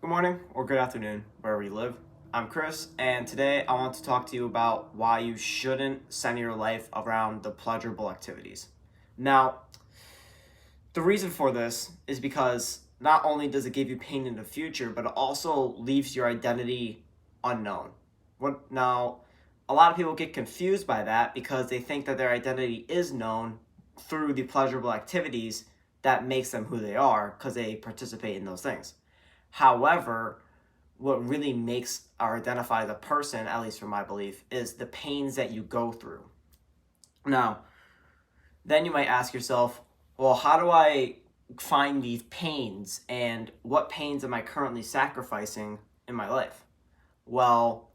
Good morning or good afternoon, wherever you live. I'm Chris, and today I want to talk to you about why you shouldn't center your life around the pleasurable activities. Now, the reason for this is because not only does it give you pain in the future, but it also leaves your identity unknown. Now, a lot of people get confused by that because they think that their identity is known through the pleasurable activities that makes them who they are because they participate in those things. However, what really makes or identify the person, at least from my belief, is the pains that you go through. Now, then you might ask yourself, well, how do I find these pains and what pains am I currently sacrificing in my life? Well,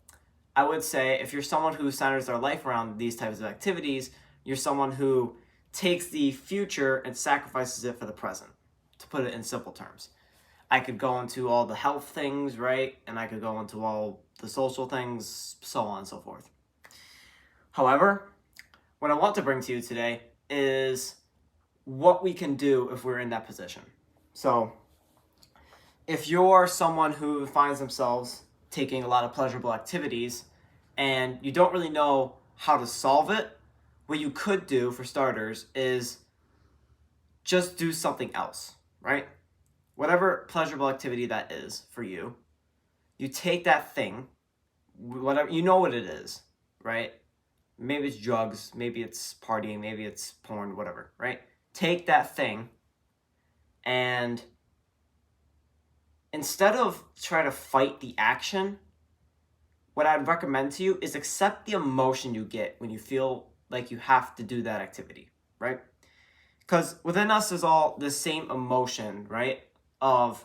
I would say if you're someone who centers their life around these types of activities, you're someone who takes the future and sacrifices it for the present, to put it in simple terms. I could go into all the health things, right? And I could go into all the social things, so on and so forth. However, what I want to bring to you today is what we can do if we're in that position. So, if you're someone who finds themselves taking a lot of pleasurable activities and you don't really know how to solve it, what you could do, for starters, is just do something else, right? Whatever pleasurable activity that is for you, you take that thing, whatever, you know what it is, right? Maybe it's drugs, maybe it's partying, maybe it's porn, whatever, right? Take that thing and instead of trying to fight the action, what I'd recommend to you is accept the emotion you get when you feel like you have to do that activity, right? Because within us is all the same emotion, right? Of,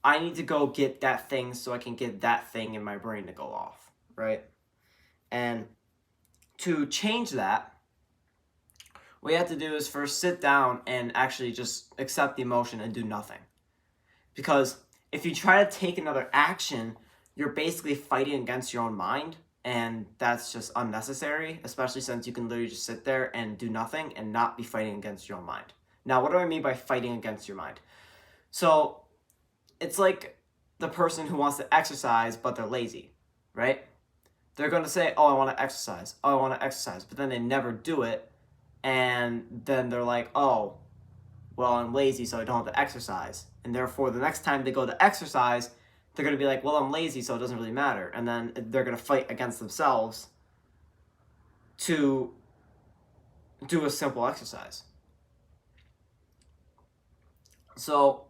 I need to go get that thing so I can get that thing in my brain to go off, right? And to change that, what you have to do is first sit down and actually just accept the emotion and do nothing. Because if you try to take another action, you're basically fighting against your own mind, and that's just unnecessary, especially since you can literally just sit there and do nothing and not be fighting against your own mind. Now, what do I mean by fighting against your mind? So it's like the person who wants to exercise, but they're lazy, right? They're going to say, oh, I want to exercise. Oh, I want to exercise. But then they never do it. And then they're like, oh, well, I'm lazy, so I don't have to exercise. And therefore, the next time they go to exercise, they're going to be like, well, I'm lazy, so it doesn't really matter. And then they're going to fight against themselves to do a simple exercise. So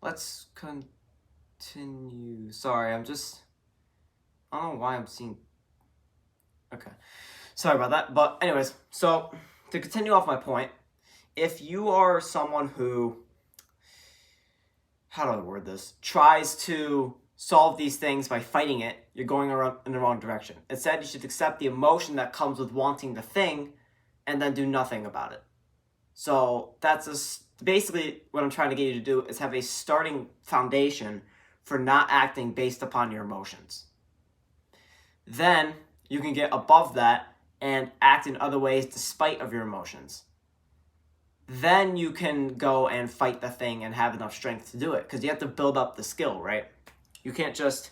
let's continue. Sorry, I don't know why I'm seeing. Okay. Sorry about that. But anyways, so to continue off my point, if you are someone who, how do I word this, tries to solve these things by fighting it, you're going around in the wrong direction. Instead, you should accept the emotion that comes with wanting the thing and then do nothing about it. So that's basically what I'm trying to get you to do is have a starting foundation for not acting based upon your emotions. Then you can get above that and act in other ways despite of your emotions. Then you can go and fight the thing and have enough strength to do it, because you have to build up the skill, right? You can't just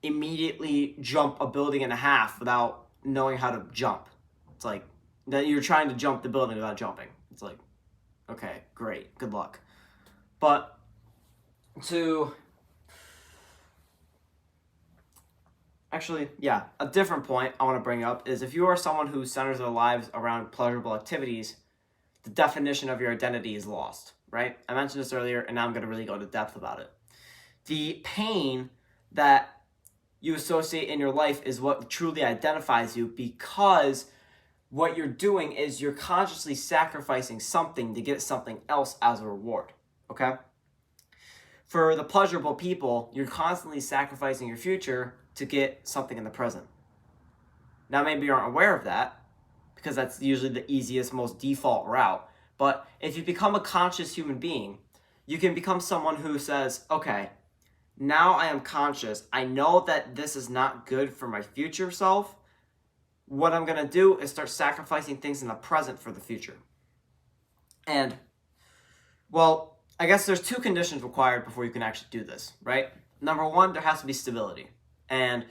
immediately jump a building and a half without knowing how to jump. It's like that you're trying to jump the building without jumping. It's like, okay, great, good luck. But a different point I want to bring up is if you are someone who centers their lives around pleasurable activities, the definition of your identity is lost, right? I mentioned this earlier, and now I'm going to really go into depth about it. The pain that you associate in your life is what truly identifies you, because what you're doing is you're consciously sacrificing something to get something else as a reward, okay? For the pleasurable people, you're constantly sacrificing your future to get something in the present. Now, maybe you aren't aware of that, because that's usually the easiest, most default route. But if you become a conscious human being, you can become someone who says, okay, now I am conscious. I know that this is not good for my future self. What I'm going to do is start sacrificing things in the present for the future. And, well, I guess there's two conditions required before you can actually do this, right? Number one, there has to be stability. And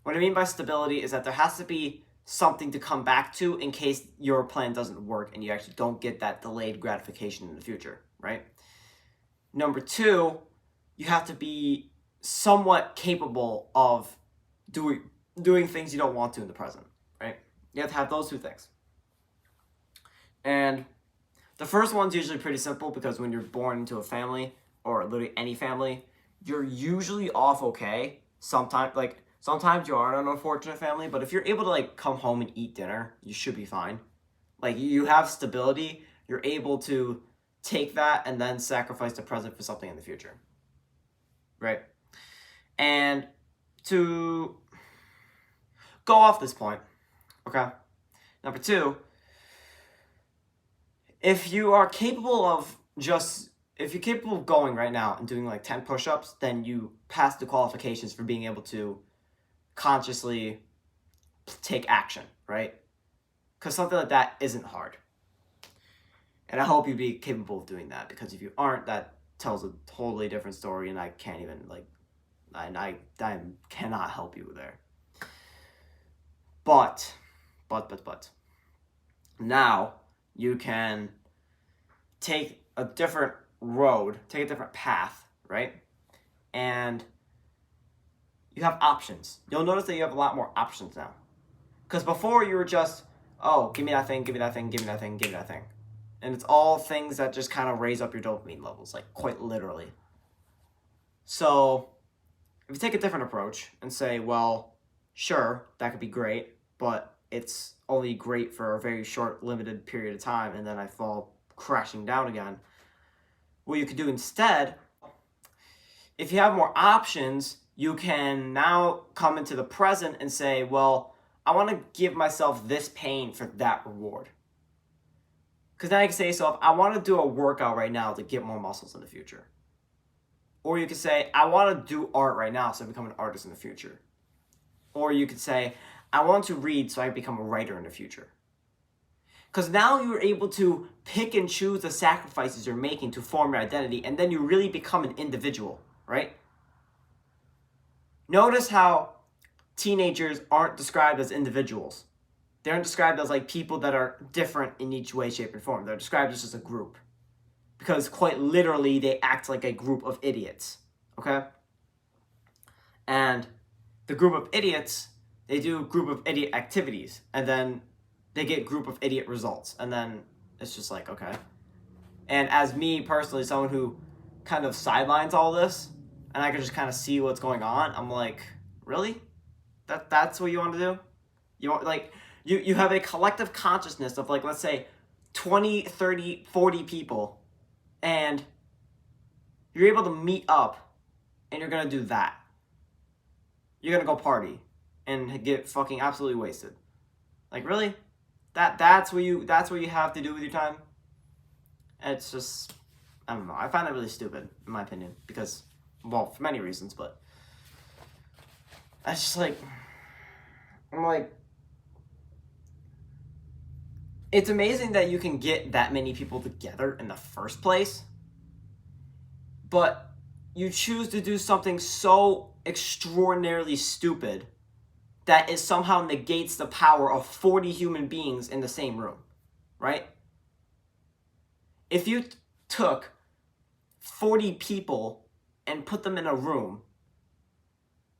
what I mean by stability is that there has to be something to come back to in case your plan doesn't work and you actually don't get that delayed gratification in the future, right? Number two, you have to be somewhat capable of doing things you don't want to in the present, right? You have to have those two things. And the first one's usually pretty simple because when you're born into a family, or literally any family, you're usually off okay. Sometimes you are an unfortunate family, but if you're able to like come home and eat dinner, you should be fine. Like you have stability, you're able to take that and then sacrifice the present for something in the future. Right? And to go off this point, okay? Number two, if you're capable of going right now and doing like 10 push-ups, then you pass the qualifications for being able to consciously take action, right? Because something like that isn't hard. And I hope you be capable of doing that, because if you aren't, that tells a totally different story, and I can't even I cannot help you there. But now you can take a different road, take a different path, right? And you have options. You'll notice that you have a lot more options now. Because before you were just, oh, give me that thing, give me that thing, give me that thing, give me that thing. And it's all things that just kind of raise up your dopamine levels, like quite literally. So if you take a different approach and say, well, sure, that could be great, but it's only great for a very short, limited period of time, and then I fall crashing down again. What you could do instead, if you have more options, you can now come into the present and say, well, I want to give myself this pain for that reward. Because then I can say to myself, I want to do a workout right now to get more muscles in the future. Or you could say, I want to do art right now so I become an artist in the future. Or you could say, I want to read so I become a writer in the future. Because now you're able to pick and choose the sacrifices you're making to form your identity, and then you really become an individual, right? Notice how teenagers aren't described as individuals. They aren't described as like people that are different in each way, shape, and form. They're described as a group. Because quite literally, they act like a group of idiots, okay? And the group of idiots, they do group of idiot activities, and then they get group of idiot results, and then it's just like, okay. And as me personally, someone who kind of sidelines all this, and I can just kind of see what's going on, I'm like, really? That's what you want to do? You want, like, you have a collective consciousness of, like, let's say 20, 30, 40 people, and you're able to meet up, and you're going to do that. You're going to go party and get fucking absolutely wasted. Like, really? That's what you have to do with your time? It's just, I don't know. I find that really stupid, in my opinion, because, well, for many reasons, but it's just like, I'm like, it's amazing that you can get that many people together in the first place, but you choose to do something so extraordinarily stupid that it somehow negates the power of 40 human beings in the same room, right? If you took 40 people and put them in a room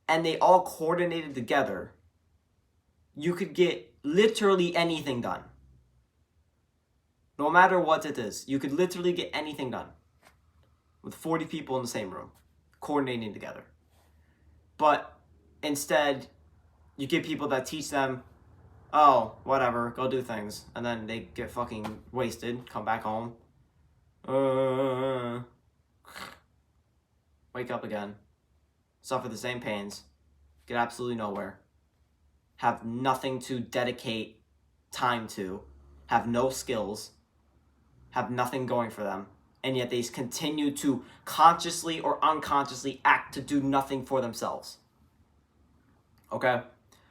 and they all coordinated together, you could get literally anything done. No matter what it is, you could literally get anything done with 40 people in the same room, coordinating together. But instead, you get people that teach them, oh, whatever, go do things. And then they get fucking wasted, come back home. Wake up again. Suffer the same pains. Get absolutely nowhere. Have nothing to dedicate time to. Have no skills. Have nothing going for them. And yet they continue to consciously or unconsciously act to do nothing for themselves. Okay?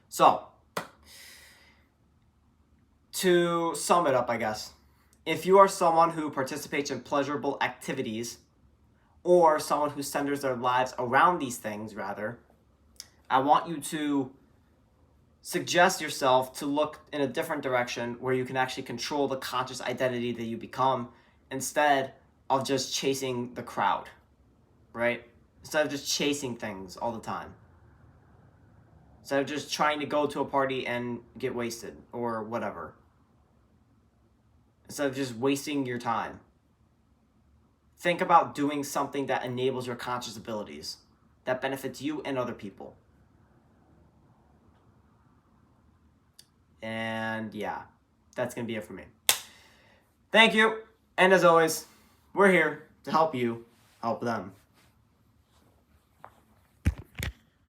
So, to sum it up, I guess, if you are someone who participates in pleasurable activities or someone who centers their lives around these things, rather, I want you to suggest yourself to look in a different direction where you can actually control the conscious identity that you become instead of just chasing the crowd, right? Instead of just chasing things all the time. Instead of just trying to go to a party and get wasted or whatever. Instead of just wasting your time. Think about doing something that enables your conscious abilities, that benefits you and other people. And yeah, that's going to be it for me. Thank you. And as always, we're here to help you help them.